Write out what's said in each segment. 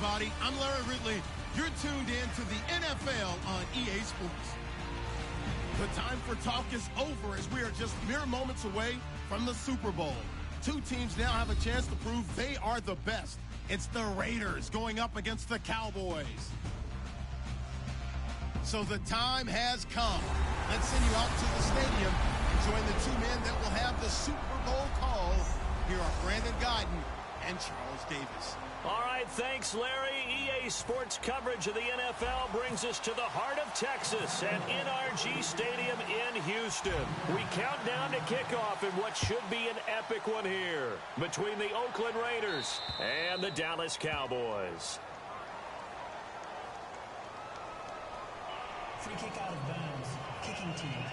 everybody. I'm Larry Ridley. You're tuned in to the NFL on EA Sports. The time for talk is over as we are just mere moments away from the Super Bowl. Two teams now have a chance to prove they are the best. It's the Raiders going up against the Cowboys. So the time has come. Let's send you out to the stadium and join the two men that will have the Super Bowl call. Here are Brandon Guyton and Charles Davis. All right, thanks, Larry. EA Sports coverage of the NFL brings us to the heart of Texas at NRG Stadium in Houston. We count down to kickoff in what should be an epic one here between the Oakland Raiders and the Dallas Cowboys. Free kick out of bounds. Kicking team.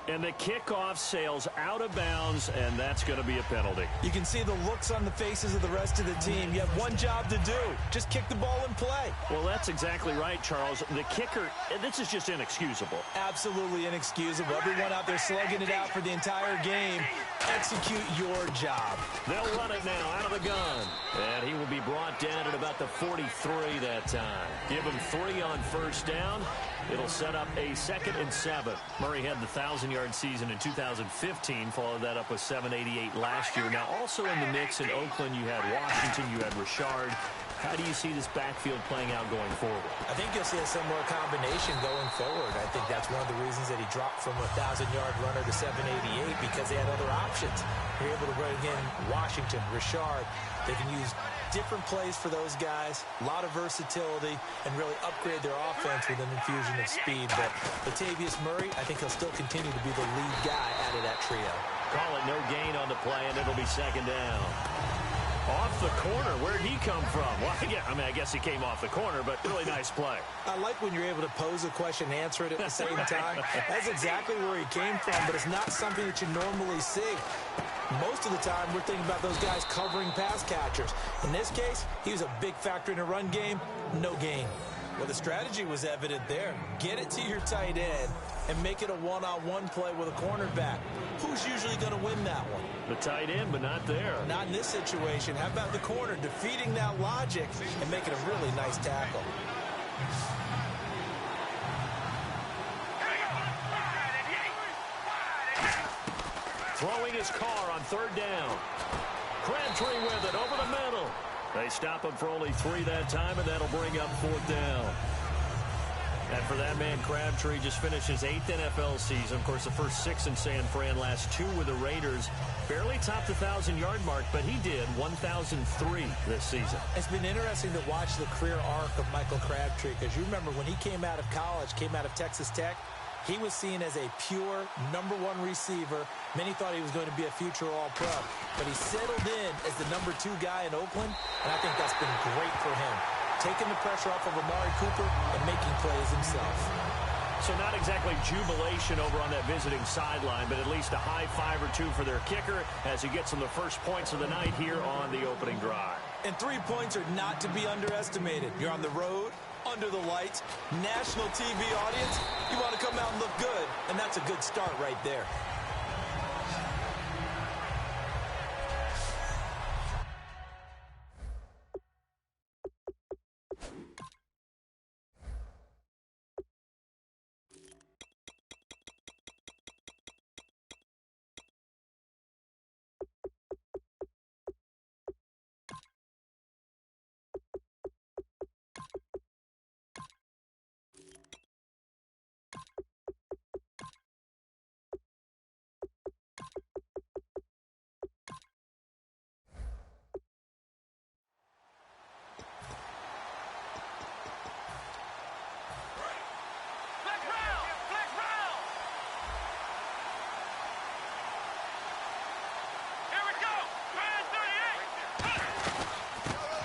And the kickoff sails out of bounds, and that's going to be a penalty. You can see the looks on the faces of the rest of the team. You have one job to do. Just kick the ball and play. Well, that's exactly right, Charles. The kicker, this is just inexcusable. Absolutely inexcusable. Everyone out there slugging it out for the entire game. Execute your job. They'll run it now out of the gun. And he will be brought down at about the 43 that time. Give him 3 on first down. It'll set up a 2nd and 7. Murray had the 1,000-yard season in 2015, followed that up with 788 last year. Now, also in the mix in Oakland, you had Washington, you had Richard. How do you see this backfield playing out going forward? I think you'll see a similar combination going forward. I think that's one of the reasons that he dropped from a 1,000-yard runner to 788 because they had other options. You're able to bring in Washington, Richard. They can use different plays for those guys, a lot of versatility, and really upgrade their offense with an infusion of speed. But Latavius Murray, I think he'll still continue to be the lead guy out of that trio. Call it no gain on the play, and it'll be 2nd down. Off the corner. Where'd he come from? Well, I guess he came off the corner, but really nice play. I like when you're able to pose a question and answer it at the same time. That's exactly where he came from, but it's not something that you normally see. Most of the time, we're thinking about those guys covering pass catchers. In this case, he was a big factor in a run game, no gain. Well, the strategy was evident there. Get it to your tight end and make it a one-on-one play with a cornerback. Who's usually going to win that one? The tight end, but not there. Not in this situation. How about the corner defeating that logic and making a really nice tackle? Throwing his car on 3rd down. Crabtree with it over the middle. They stop him for only 3 that time, and that'll bring up 4th down. And for that man, Crabtree just finished his 8th NFL season. Of course, the first 6 in San Fran, last 2 with the Raiders. Barely topped the 1,000-yard mark, but he did 1,003 this season. It's been interesting to watch the career arc of Michael Crabtree, because you remember when he came out of college, came out of Texas Tech, he was seen as a pure #1 receiver. Many thought he was going to be a future All-Pro. But he settled in as the #2 guy in Oakland, and I think that's been great for him. Taking the pressure off of Amari Cooper and making plays himself. So not exactly jubilation over on that visiting sideline, but at least a high 5 or 2 for their kicker as he gets them the first points of the night here on the opening drive. And 3 points are not to be underestimated. You're on the road, under the lights, national TV audience. You want to come out and look good, and that's a good start right there.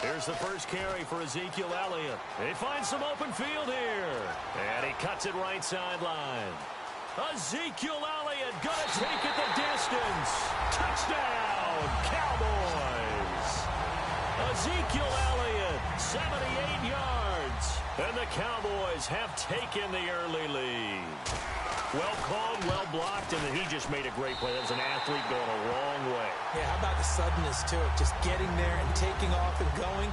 Here's the first carry for Ezekiel Elliott. He finds some open field here. And he cuts it right sideline. Ezekiel Elliott gonna take it the distance. Touchdown, Cowboys. Ezekiel Elliott, 78 yards. And the Cowboys have taken the early lead. Well called, well blocked, and then he just made a great play. That was an athlete going a long way. Yeah, how about the suddenness to it? Just getting there and taking off and going.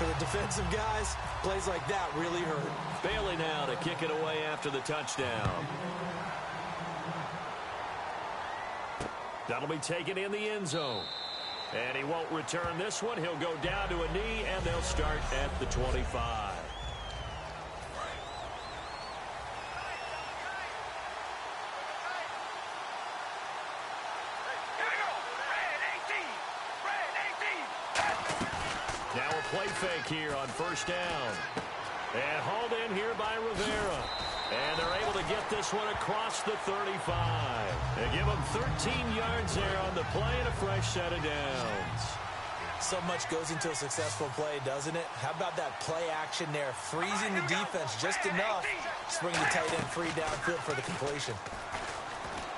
For the defensive guys, plays like that really hurt. Bailey now to kick it away after the touchdown. That'll be taken in the end zone. And he won't return this one. He'll go down to a knee, and they'll start at the 25. Now a play fake here on first down. And hauled in here by Rivera. And they're able to get this one across the 35. They give them 13 yards there on the play and a fresh set of downs. So much goes into a successful play, doesn't it? How about that play action there? Freezing the defense just enough. Just bringing the tight end free downfield for the completion.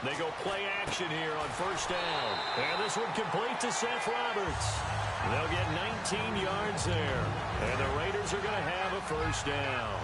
They go play action here on first down. And this one complete to Seth Roberts. They'll get 19 yards there. And the Raiders are going to have a first down.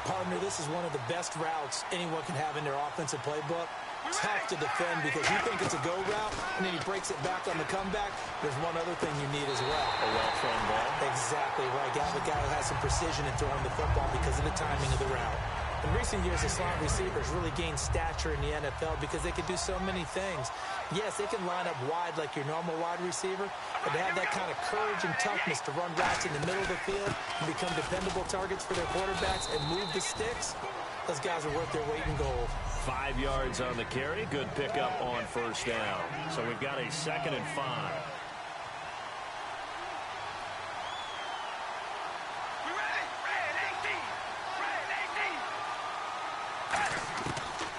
Partner, this is one of the best routes anyone can have in their offensive playbook. Tough to defend because you think it's a go route, and then he breaks it back on the comeback. There's one other thing you need as well. A well-thrown ball. Exactly right. You have a guy who has some precision in throwing the football because of the timing of the route. In recent years, the slot receivers really gained stature in the NFL because they can do so many things. Yes, they can line up wide like your normal wide receiver, but to have that kind of courage and toughness to run routes in the middle of the field and become dependable targets for their quarterbacks and move the sticks, those guys are worth their weight in gold. 5 yards on the carry. Good pickup on first down. So we've got a 2nd and 5.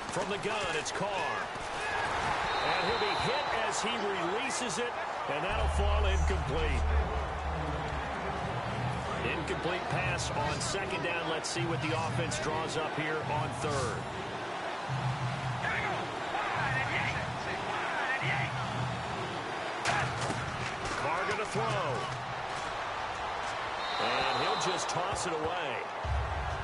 From the gun, it's Carr. And he'll be hit as he releases it, and that'll fall incomplete. Incomplete pass on second down. Let's see what the offense draws up here on third. Carr going to throw. And he'll just toss it away.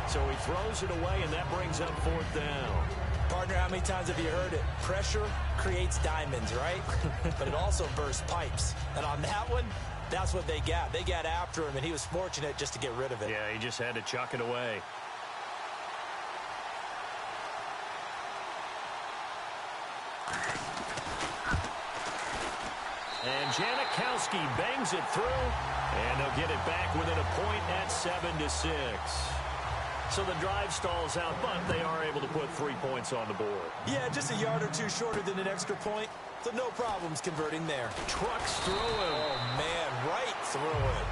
So he throws it away, and that brings up fourth down. Partner, how many times have you heard it? Pressure creates diamonds, right? But it also bursts pipes. And on that one, that's what they got. They got after him, and he was fortunate just to get rid of it. Yeah, he just had to chuck it away. And Janikowski bangs it through, and they'll get it back within a point at 7-6. So the drive stalls out, but they are able to put 3 points on the board. Yeah, just a yard or two shorter than an extra point, so no problems converting there. Trucks through him. Oh, man, right through it.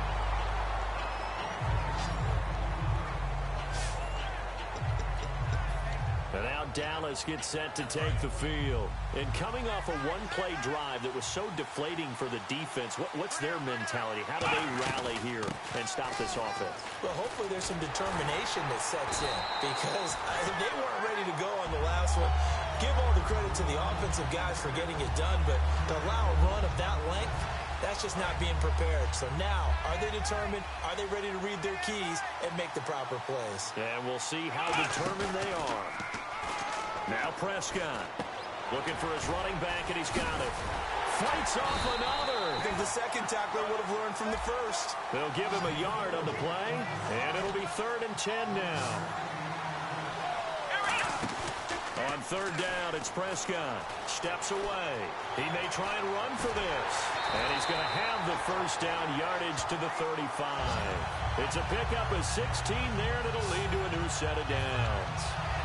And now Dallas gets set to take the field. And coming off a one-play drive that was so deflating for the defense, what's their mentality? How do they rally here and stop this offense? Well, hopefully there's some determination that sets in because they weren't ready to go on the last one. Give all the credit to the offensive guys for getting it done, but to allow a run of that length, that's just not being prepared. So now, are they determined? Are they ready to read their keys and make the proper plays? And we'll see how determined they are. Now Prescott looking for his running back, and he's got it. Fights off another. I think the second tackler would have learned from the first. They'll give him a yard on the play, and it'll be 3rd and 10 now. On third down, it's Prescott. Steps away. He may try and run for this. And he's going to have the first down yardage to the 35. It's a pickup of 16 there, and it'll lead to a new set of downs.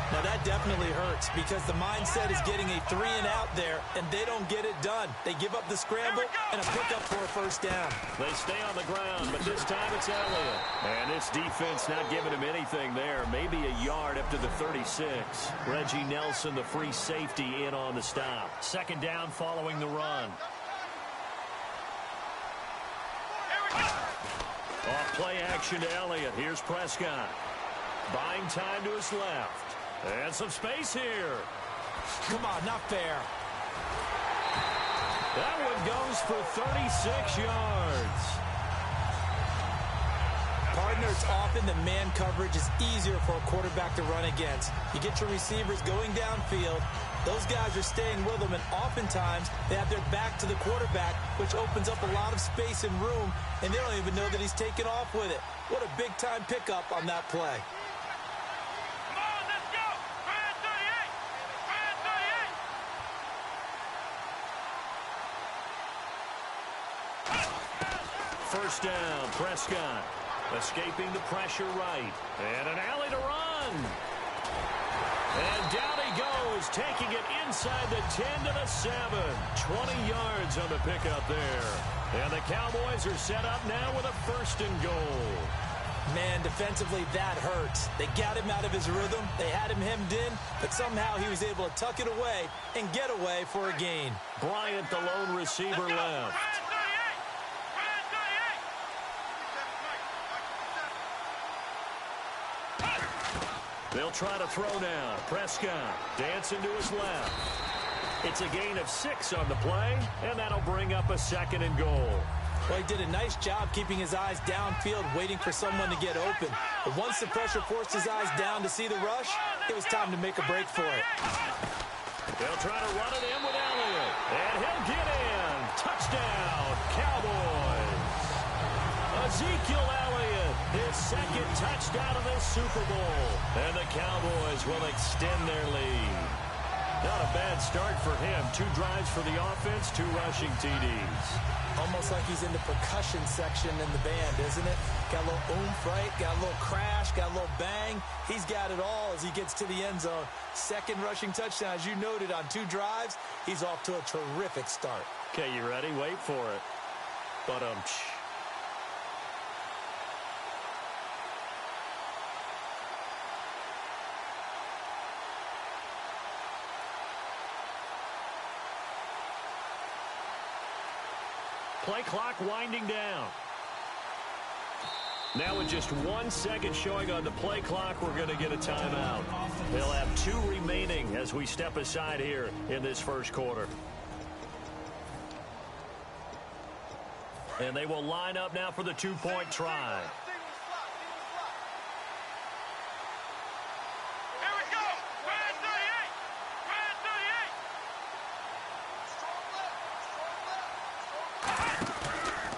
Now, that definitely hurts because the mindset is getting a 3 and out there, and they don't get it done. They give up the scramble and a pickup for a first down. They stay on the ground, but this time it's Elliott. And this defense not giving him anything there. Maybe a yard up to the 36. Reggie Nelson, the free safety, in on the stop. 2nd down following the run. Off play action to Elliott. Here's Prescott. Buying time to his left. And some space here. Come on, not fair. That one goes for 36 yards. Partner, it's often the man coverage is easier for a quarterback to run against. You get your receivers going downfield. Those guys are staying with them, and oftentimes they have their back to the quarterback, which opens up a lot of space and room, and they don't even know that he's taken off with it. What a big-time pickup on that play. Come on, let's go! Brand 38! Brand 38! First down, Prescott. Escaping the pressure right. And an alley to run. And down he goes, taking it inside the 10 to the 7. 20 yards on the pickup there. And the Cowboys are set up now with a first and goal. Man, defensively, that hurts. They got him out of his rhythm. They had him hemmed in, but somehow he was able to tuck it away and get away for a gain. Bryant, the lone receiver, left. They'll try to throw now. Prescott dancing to his left. It's a gain of 6 on the play, and that'll bring up a second and goal. Well, he did a nice job keeping his eyes downfield, waiting for someone to get open. But once the pressure forced his eyes down to see the rush, it was time to make a break for it. They'll try to run it in with Elliott, and he'll get in. Touchdown, Cowboys. Ezekiel Elliott, his second touchdown of this Super Bowl. And the Cowboys will extend their lead. Not a bad start for him. 2 drives for the offense, 2 rushing TDs. Almost like he's in the percussion section in the band, isn't it? Got a little oomph, right? Got a little crash, got a little bang. He's got it all as he gets to the end zone. Second rushing touchdown, as you noted, on 2 drives. He's off to a terrific start. Okay, you ready? Wait for it. But play clock winding down. Now with just 1 second showing on the play clock, we're going to get a timeout. They'll have 2 remaining as we step aside here in this first quarter. And they will line up now for the 2-point try. Here we go! Brand 38! Brand 38!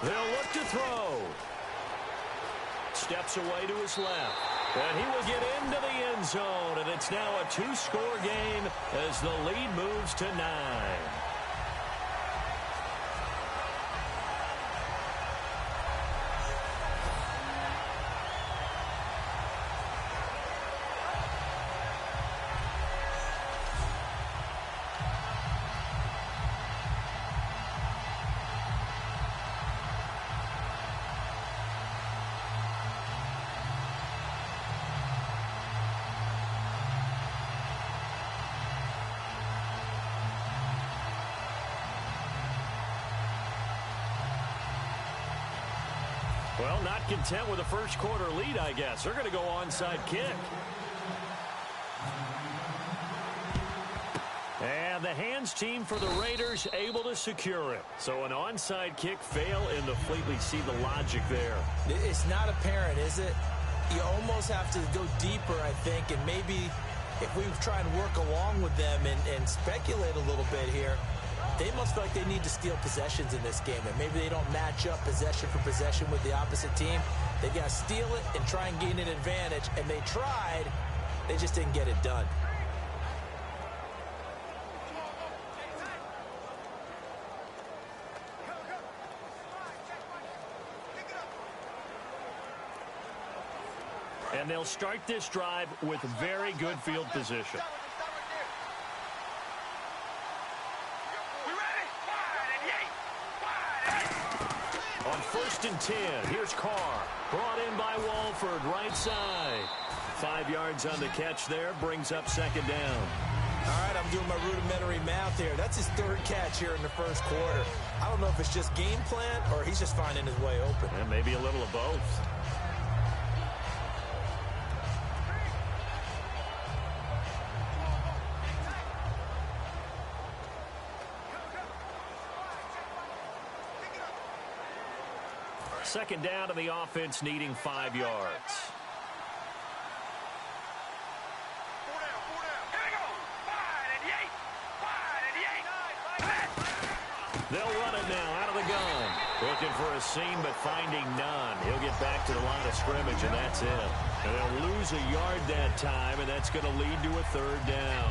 They'll look to throw. Steps away to his left. And he will get into the end zone. And it's now a 2-score game as the lead moves to 9. Well, not content with a first quarter lead, I guess. They're going to go onside kick. And the hands team for the Raiders able to secure it. So an onside kick fail, and the Fleetly see the logic there. It's not apparent, is it? You almost have to go deeper, I think, and maybe if we try and work along with them and speculate a little bit here, they must feel like they need to steal possessions in this game, and maybe they don't match up possession for possession with the opposite team. They got to steal it and try and gain an advantage, and they tried. They just didn't get it done. And they'll start this drive with very good field position. On 1st and 10, here's Carr. Brought in by Walford, right side. 5 yards on the catch there, brings up 2nd down. All right, I'm doing my rudimentary math here. That's his 3rd catch here in the first quarter. I don't know if it's just game plan or he's just finding his way open. And maybe a little of both. Second down to the offense, needing 5 yards. the seam, but finding none. He'll get back to the line of scrimmage, and that's it. And they'll lose a yard that time, and that's going to lead to a third down.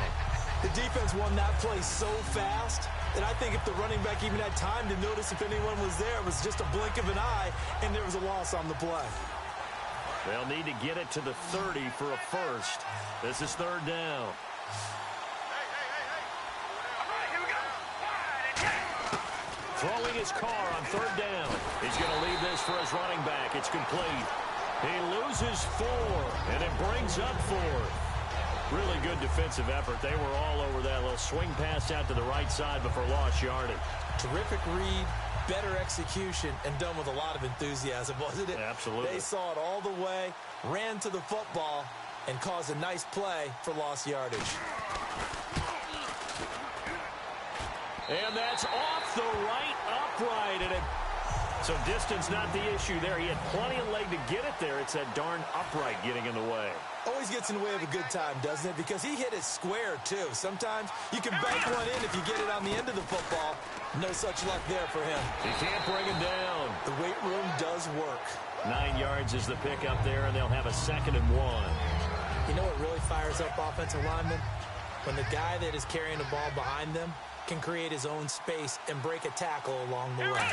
The defense won that play so fast that I think if the running back even had time to notice if anyone was there, it was just a blink of an eye, and there was a loss on the play. They'll need to get it to the 30 for a first. This is third down. Throwing his car on third down. He's going to leave this for his running back. It's complete. He loses 4, and it brings up 4. Really good defensive effort. They were all over that little swing pass out to the right side before lost yardage. Terrific read, better execution, and done with a lot of enthusiasm, wasn't it? Absolutely. They saw it all the way, ran to the football, and caused a nice play for lost yardage. And that's off the right upright. So distance not the issue there. He had plenty of leg to get it there. It's that darn upright getting in the way. Always gets in the way of a good time, doesn't it? Because he hit it square, too. Sometimes you can bank one in if you get it on the end of the football. No such luck there for him. He can't bring him down. The weight room does work. 9 yards is the pickup there, and they'll have a 2nd and 1. You know what really fires up offensive linemen? When the guy that is carrying the ball behind them can create his own space and break a tackle along the way.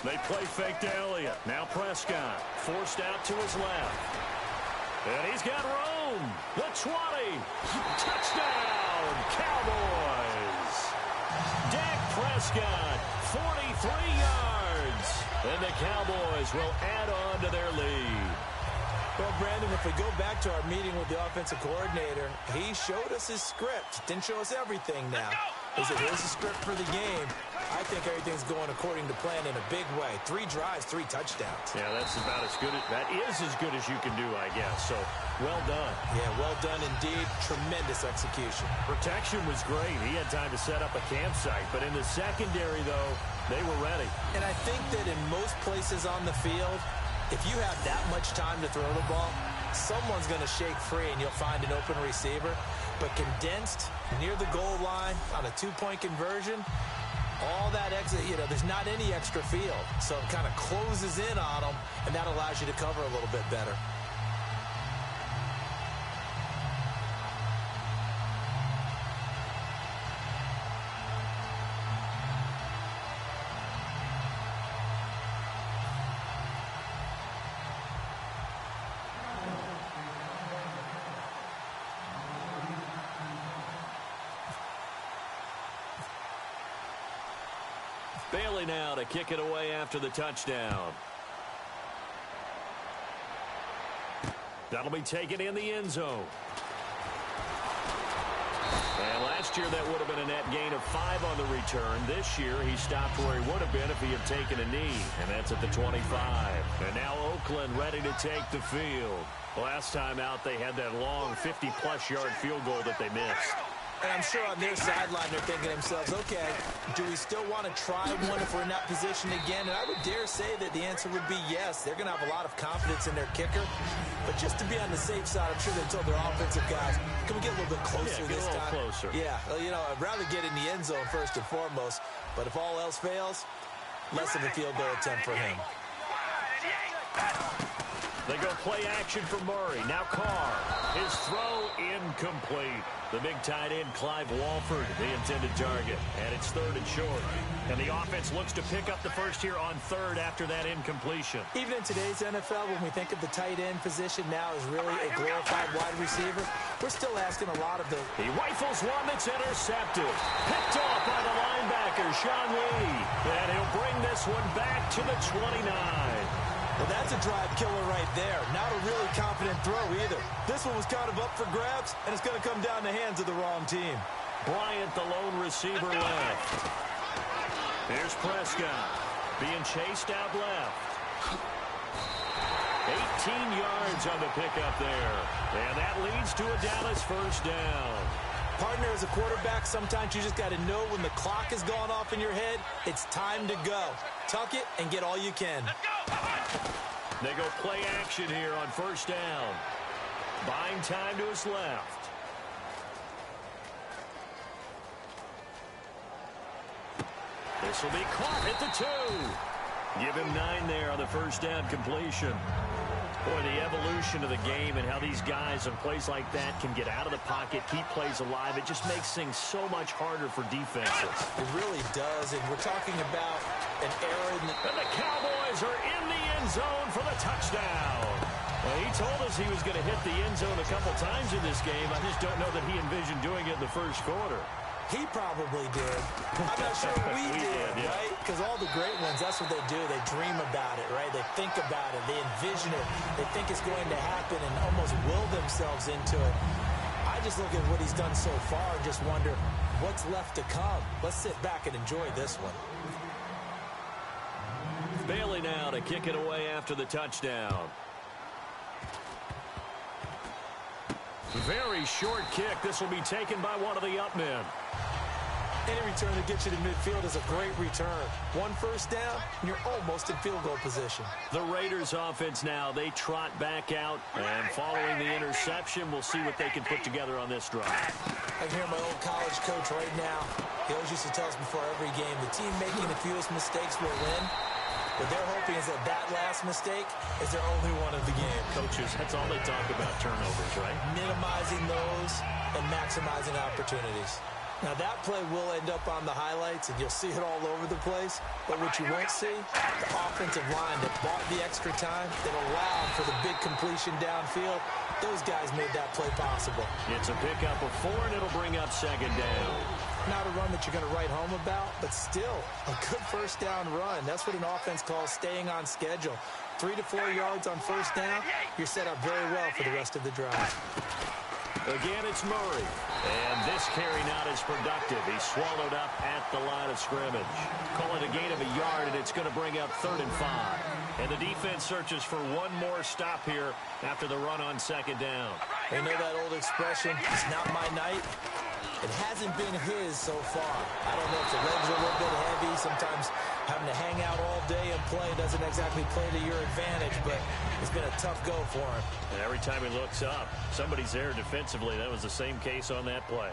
They play fake to Elliott. Now Prescott forced out to his left. And he's got room. The 20. Touchdown, Cowboys. Dak Prescott, 43 yards. And the Cowboys will add on to their lead. Well, Brandon, if we go back to our meeting with the offensive coordinator, he showed us his script. Didn't show us everything now. He said, here's the script for the game. I think everything's going according to plan in a big way. 3 drives, 3 touchdowns. Yeah, that's about as good. That is as good as you can do, I guess. So, well done. Yeah, well done indeed. Tremendous execution. Protection was great. He had time to set up a campsite. But in the secondary, though, they were ready. And I think that in most places on the field, if you have that much time to throw the ball, someone's going to shake free and you'll find an open receiver. But condensed, near the goal line, on a 2-point conversion, all that exit, there's not any extra field. So it kind of closes in on them, and that allows you to cover a little bit better. Bailey now to kick it away after the touchdown. That'll be taken in the end zone. And last year that would have been a net gain of 5 on the return. This year he stopped where he would have been if he had taken a knee, and that's at the 25. And now Oakland ready to take the field. Last time out they had that long 50-plus yard field goal that they missed. And I'm sure on their sideline they're thinking to themselves, okay, do we still want to try one if we're in that position again? And I would dare say that the answer would be yes. They're going to have a lot of confidence in their kicker. But just to be on the safe side, I'm sure they told their offensive guys, can we get a little bit closer this time? Closer. Yeah, I'd rather get in the end zone first and foremost. But if all else fails, less of a field goal attempt for him. They go play action for Murray. Now Carr. His throw incomplete. The big tight end, Clive Walford, the intended target. And it's 3rd and short. And the offense looks to pick up the first here on 3rd after that incompletion. Even in today's NFL, when we think of the tight end position now as really a glorified wide receiver, we're still asking a lot of the... He rifles one that's intercepted. Picked off by the linebacker, Sean Lee. And he'll bring this one back to the 29. Well, that's a drive killer right there. Not a really confident throw either. This one was kind of up for grabs, and it's going to come down the hands of the wrong team. Bryant, the lone receiver left. Here's Prescott being chased out left. 18 yards on the pickup there. And that leads to a Dallas first down. Partner, as a quarterback, sometimes you just got to know when the clock has gone off in your head, it's time to go. Tuck it and get all you can. They go play action here on first down. Buying time to his left. This will be caught at the 2. Give him 9 there on the first down completion. Boy, the evolution of the game and how these guys in plays like that can get out of the pocket, keep plays alive, it just makes things so much harder for defenses. It really does, and we're talking about an era in the... And the Cowboys are in the end zone for the touchdown. Well, he told us he was going to hit the end zone a couple times in this game. I just don't know that he envisioned doing it in the first quarter. He probably did. I'm not sure we did, yeah. right? Because all the great ones, that's what they do. They dream about it, right? They think about it. They envision it. They think it's going to happen and almost will themselves into it. I just look at what he's done so far and just wonder what's left to come. Let's sit back and enjoy this one. Bailey now to kick it away after the touchdown. Very short kick. This will be taken by one of the up men. Any return that gets you to midfield is a great return. One first down, and you're almost in field goal position. The Raiders offense now, they trot back out, and following the interception, we'll see what they can put together on this drive. I can hear my old college coach right now. He always used to tell us before every game, the team making the fewest mistakes will win. What they're hoping is that that last mistake is their only one of the game. Coaches, that's all they talk about, turnovers, right? Minimizing those and maximizing opportunities. Now, that play will end up on the highlights, and you'll see it all over the place. But what you won't see, the offensive line that bought the extra time, that allowed for the big completion downfield, those guys made that play possible. It's a pickup of 4, and it'll bring up second down. Not a run that you're going to write home about, but still a good first down run. That's what an offense calls staying on schedule. 3 to 4 yards on first down, you're set up very well for the rest of the drive. Again, it's Murray. And this carry not as productive. He's swallowed up at the line of scrimmage. Call it a gain of a yard, and it's going to bring up 3rd and 5. And the defense searches for one more stop here after the run on second down. You know that old expression, it's not my night? It hasn't been his so far. I don't know if the legs are a little bit heavy. Sometimes having to hang out all day and play doesn't exactly play to your advantage, but it's been a tough go for him. And every time he looks up, somebody's there defensively. That was the same case on that play.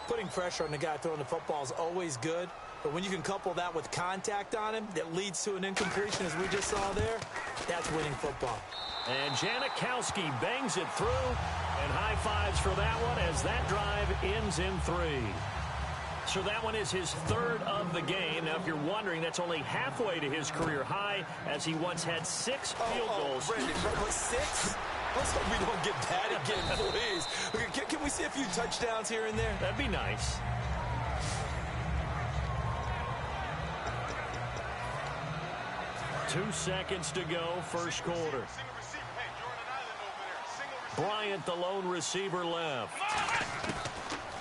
Putting pressure on the guy throwing the football is always good, but when you can couple that with contact on him that leads to an incompletion, as we just saw there, that's winning football. And Janikowski bangs it through, and high fives for that one as that drive ends in 3. So that one is his 3rd of the game. Now, if you're wondering, that's only halfway to his career high, as he once had 6 field goals. Brandon, 6? Let's hope we don't get that again, please. Okay, can we see a few touchdowns here and there? That'd be nice. Two seconds to go, first quarter. Bryant, the lone receiver, left.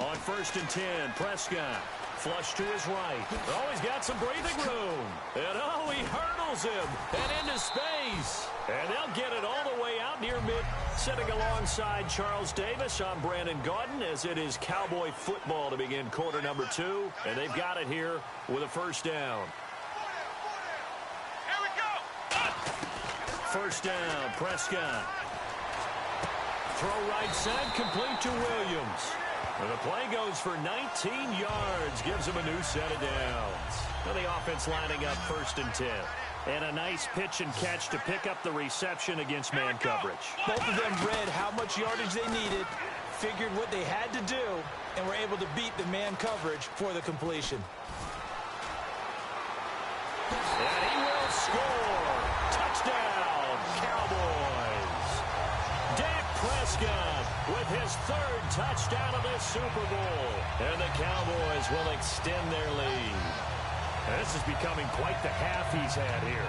On 1st and 10, Prescott. Flush to his right. Oh, he's got some breathing room. And oh, he hurdles him. And into space. And they'll get it all the way out near mid. Sitting alongside Charles Davis, I'm Brandon Gaudin, as it is Cowboy football to begin quarter number 2. And they've got it here with a first down. Here we go. First down, Prescott. Throw right side, complete to Williams. And the play goes for 19 yards, gives him a new set of downs. Now the offense lining up 1st and 10. And a nice pitch and catch to pick up the reception against man coverage. Both of them read how much yardage they needed, figured what they had to do, and were able to beat the man coverage for the completion. And he will score. Touchdown, Cowboys. Dak Prescott with his 3rd touchdown of this Super Bowl. And the Cowboys will extend their lead. And this is becoming quite the half he's had here.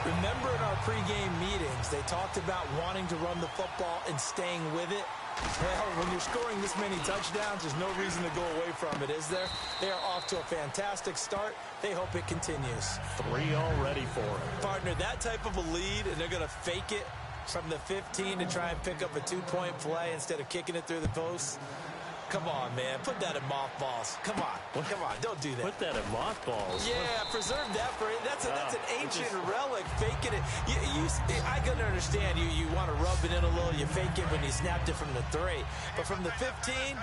Remember in our pregame meetings, they talked about wanting to run the football and staying with it? Well, when you're scoring this many touchdowns, there's no reason to go away from it, is there? They are off to a fantastic start. They hope it continues. 3 already for him. Partner, that type of a lead, and they're going to fake it from the 15 to try and pick up a 2-point play instead of kicking it through the posts. Come on, man. Put that in mothballs. Come on. Come on. Don't do that. Put that in mothballs. Yeah, preserve that for it. That's an ancient relic. Faking it. I can understand you want to rub it in a little. You fake it when you snapped it from the 3. But from the 15,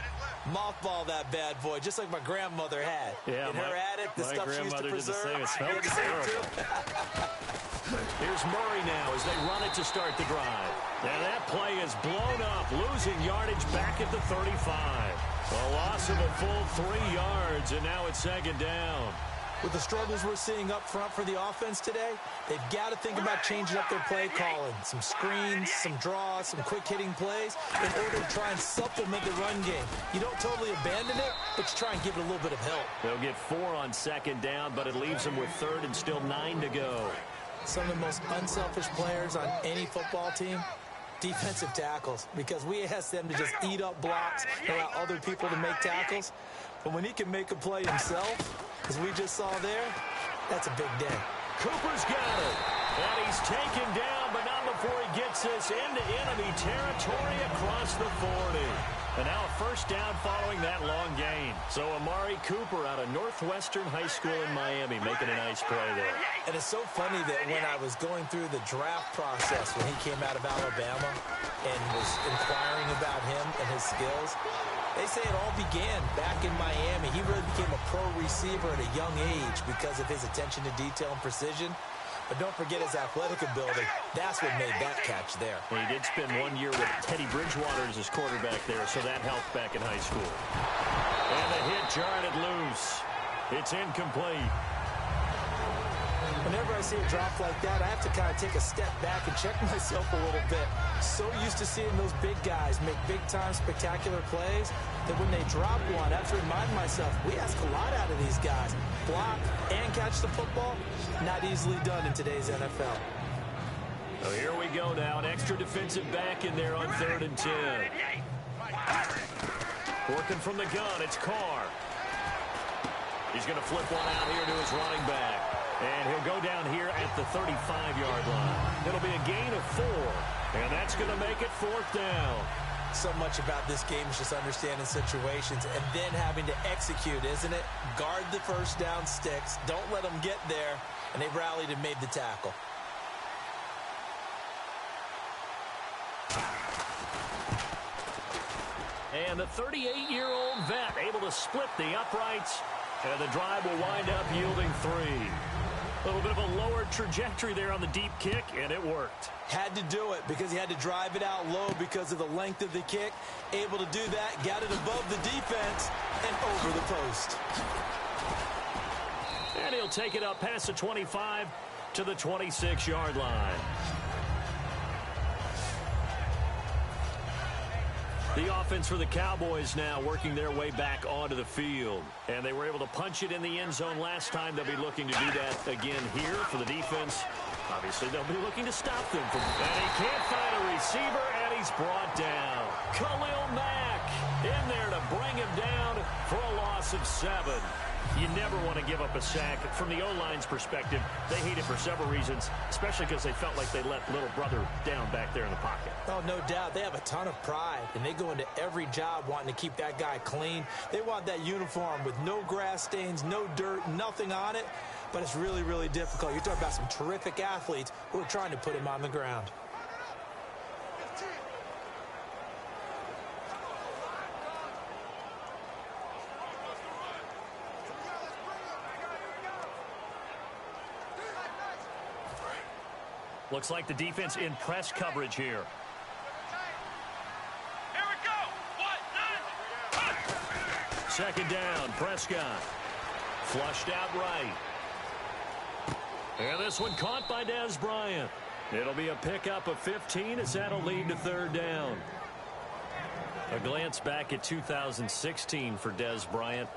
mothball that bad boy, just like my grandmother had. Yeah, in her attic, the stuff she used to preserve. My grandmother did the same. It smelled terrible. Here's Murray now as they run it to start the drive. And that play is blown up, losing yardage back at the 35. A loss of a full 3 yards, and now it's second down. With the struggles we're seeing up front for the offense today, they've got to think about changing up their play calling. Some screens, some draws, some quick-hitting plays in order to try and supplement the run game. You don't totally abandon it, but you try and give it a little bit of help. They'll get 4 on second down, but it leaves them with third and still 9 to go. Some of the most unselfish players on any football team, defensive tackles, because we ask them to just eat up blocks and allow other people to make tackles. But when he can make a play himself, as we just saw there, that's a big day. Cooper's got it. And he's taken down, but not before he gets this into enemy territory across the 40. And now a first down following that long gain. So Amari Cooper out of Northwestern High School in Miami making a nice play there. And it's so funny that when I was going through the draft process when he came out of Alabama and was inquiring about him and his skills, they say it all began back in Miami. He really became a pro receiver at a young age because of his attention to detail and precision. But don't forget his athletic ability. That's what made that catch there. Well, he did spend 1 year with Teddy Bridgewater as his quarterback there, so that helped back in high school. And the hit jarred it loose. It's incomplete. Whenever I see a drop like that, I have to kind of take a step back and check myself a little bit. So used to seeing those big guys make big-time spectacular plays that when they drop one, I have to remind myself, we ask a lot out of these guys. Block and catch the football, not easily done in today's NFL. So here we go now. An extra defensive back in there on 3rd and 10. Working from the gun, it's Carr. He's going to flip one out here to his running back. And he'll go down here at the 35-yard line. It'll be a gain of 4. And that's going to make it 4th down. So much about this game is just understanding situations and then having to execute, isn't it? Guard the first down sticks. Don't let them get there. And they rallied and made the tackle. And the 38-year-old vet able to split the uprights. And the drive will wind up yielding 3. A little bit of a lower trajectory there on the deep kick, and it worked. Had to do it because he had to drive it out low because of the length of the kick. Able to do that, got it above the defense and over the post. And he'll take it up past the 25 to the 26-yard line. The offense for the Cowboys now working their way back onto the field. And they were able to punch it in the end zone last time. They'll be looking to do that again here for the defense. Obviously, they'll be looking to stop them from... And he can't find a receiver, and he's brought down. Khalil Mack in there to bring him down for a loss of 7. You never want to give up a sack. From the O-line's perspective, they hate it for several reasons, especially because they felt like they let little brother down back there in the pocket. Oh, no doubt. They have a ton of pride, and they go into every job wanting to keep that guy clean. They want that uniform with no grass stains, no dirt, nothing on it, but it's really, really difficult. You're talking about some terrific athletes who are trying to put him on the ground. Looks like the defense in press coverage here. Here we go. 1, 9. Second down, Prescott. Flushed out right. And this one caught by Dez Bryant. It'll be a pickup of 15 as that'll lead to 3rd down. A glance back at 2016 for Dez Bryant.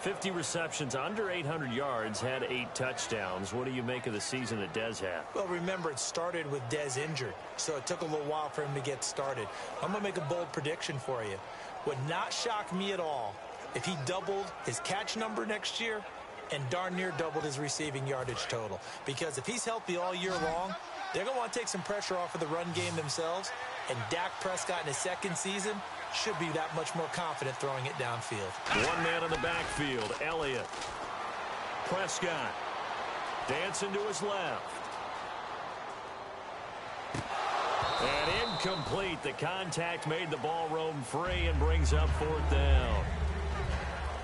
50 receptions, under 800 yards, had 8 touchdowns. What do you make of the season that Dez had? Well, remember, it started with Dez injured, so it took a little while for him to get started. I'm going to make a bold prediction for you. Would not shock me at all if he doubled his catch number next year and darn near doubled his receiving yardage total. Because if he's healthy all year long, they're going to want to take some pressure off of the run game themselves, and Dak Prescott in his second season should be that much more confident throwing it downfield. One man in the backfield, Elliott. Prescott dancing to his left. And incomplete. The contact made the ball roam free and brings up 4th down.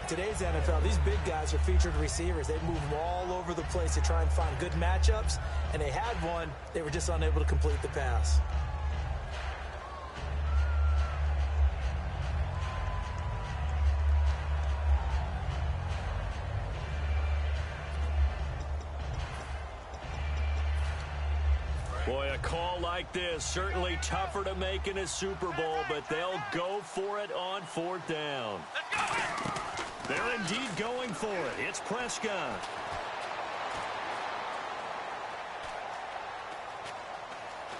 Today's NFL, these big guys are featured receivers. They move them all over the place to try and find good matchups, and they had one. They were just unable to complete the pass. Boy, a call like this, certainly tougher to make in a Super Bowl, but they'll go for it on 4th down. They're indeed going for it. It's Prescott.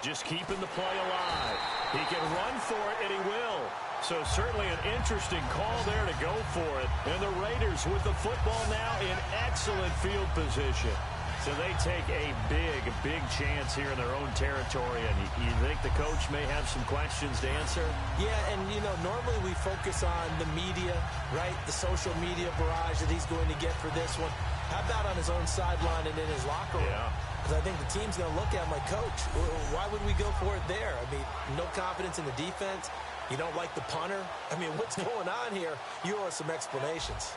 Just keeping the play alive. He can run for it, and he will. So certainly an interesting call there to go for it. And the Raiders with the football now in excellent field position. So they take a big chance here in their own territory. And you think the coach may have some questions to answer? Yeah, and, normally we focus on the media, right? The social media barrage that he's going to get for this one. How about on his own sideline and in his locker room? Yeah. Because I think the team's going to look at him like, Coach, why would we go for it there? I mean, no confidence in the defense. You don't like the punter. I mean, what's going on here? You owe us some explanations.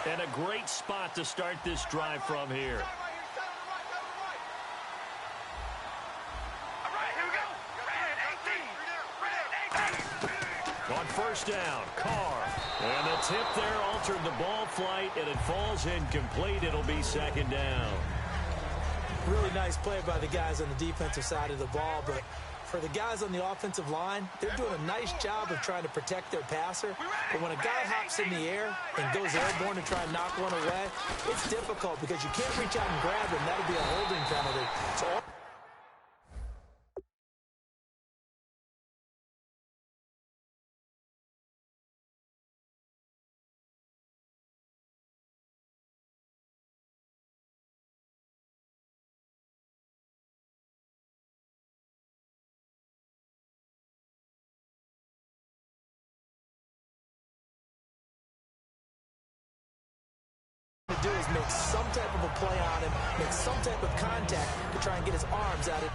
And a great spot to start this drive from here. On 1st down, Carr. And the tip there altered the ball flight, and it falls incomplete. It'll be 2nd down. Really nice play by the guys on the defensive side of the ball, but for the guys on the offensive line, they're doing a nice job of trying to protect their passer. But when a guy hops in the air and goes airborne to try and knock one away, it's difficult because you can't reach out and grab him. That'll be a holding penalty. So to do is make some type of a play on him, make some type of contact to try and get his arms out of